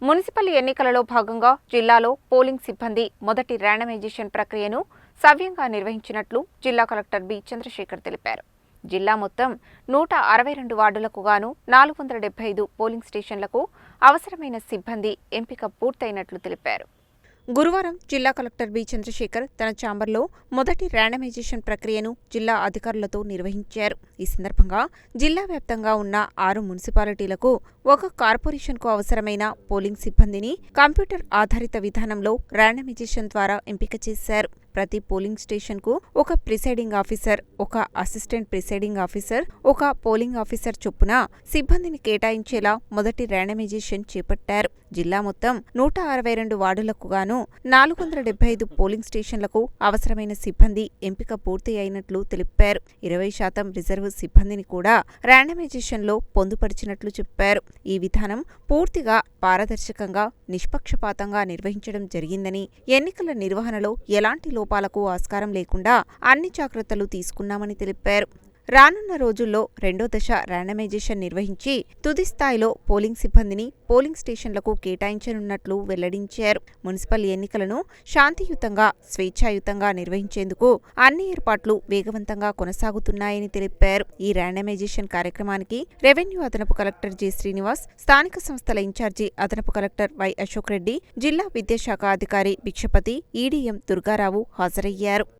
Municipal ఎన్నికలలో భాగంగా జిల్లాలో పోలింగ్ సిబ్బంది మొదటి ర్యాండమైజేషన్ ప్రక్రియను సవ్యంగా నిర్వహించినట్లు జిల్లా కలెక్టర్ బి చంద్రశేఖర్ తెలిపారు. జిల్లా మొత్తం 162 వార్డులకు గాను 475 పోలింగ్ స్టేషన్లకు అవసరమైన సిబ్బంది ఎంపిక పూర్తయినట్లు తెలిపారు. గురువారం జిల్లా కలెక్టర్ బి చంద్రశేఖర్ తన ఛాంబర్లో మొదటి ర్యాండమైజేషన్ ప్రక్రియను జిల్లా అధికారులతో నిర్వహించారు. ఈ సందర్భంగా జిల్లా వ్యాప్తంగా ఉన్న 6 మున్సిపాలిటీలకు ఒక కార్పొరేషన్కు అవసరమైన పోలింగ్ సిబ్బందిని కంప్యూటర్ ఆధారిత విధానంలో ర్యాండమైజేషన్ ద్వారా ఎంపిక చేశారు. ప్రతి పోలింగ్ స్టేషన్కు ఒక ప్రిసైడింగ్ ఆఫీసర్, ఒక అసిస్టెంట్ ప్రిసైడింగ్ ఆఫీసర్, ఒక పోలింగ్ ఆఫీసర్ చొప్పున సిబ్బందిని కేటాయించేలా మొదటి ర్యాండమైజేషన్ చేపట్టారు. జిల్లా మొత్తం 162 వార్డులకు గాను 475 పోలింగ్ స్టేషన్లకు అవసరమైన సిబ్బంది ఎంపిక పూర్తి అయినట్లు తెలిపారు. 20% రిజర్వ్ సిబ్బందిని కూడా ర్యాండమైజేషన్లో పొందుపరిచినట్లు చెప్పారు. ఈ విధానం పూర్తిగా పారదర్శకంగా, నిష్పక్షపాతంగా నిర్వహించడం జరిగిందని, ఎన్నికల నిర్వహణలో ఎలాంటి లోపాలకు ఆస్కారం లేకుండా అన్ని జాగ్రత్తలు తీసుకున్నామని తెలిపారు. రానున్న రోజుల్లో 2వ దశ ర్యాండమైజేషన్ నిర్వహించి తుది స్థాయిలో పోలింగ్ సిబ్బందిని పోలింగ్ స్టేషన్లకు కేటాయించనున్నట్లు వెల్లడించారు. మున్సిపల్ ఎన్నికలను శాంతియుతంగా, స్వేచ్ఛాయుతంగా నిర్వహించేందుకు అన్ని ఏర్పాట్లు వేగవంతంగా కొనసాగుతున్నాయని తెలిపారు. ఈ ర్యాండమైజేషన్ కార్యక్రమానికి రెవెన్యూ అదనపు కలెక్టర్ జె శ్రీనివాస్, స్థానిక సంస్థల ఇన్ఛార్జి అదనపు కలెక్టర్ వై అశోక్ రెడ్డి, జిల్లా విద్యాశాఖ అధికారి భిక్షపతి, ఈడీఎం దుర్గారావు హాజరయ్యారు.